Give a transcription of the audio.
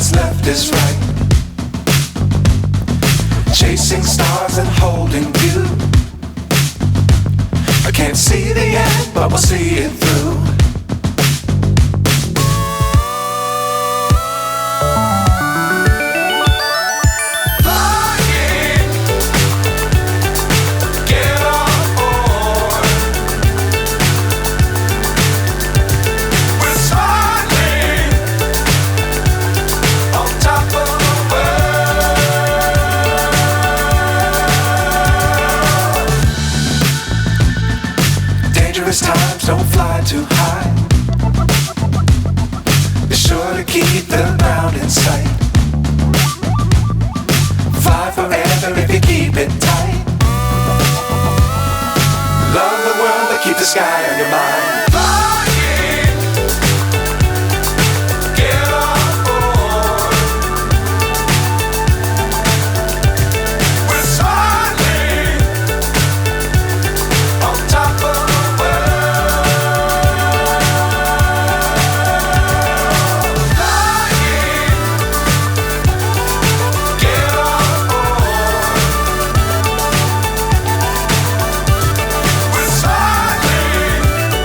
what's left is right. Chasing stars and holding you. I can't see the end, but we'll see it through. Times don't fly too high. Be sure to keep the ground in sight. Fly forever if you keep it tight. Love the world but keep the sky on your mind.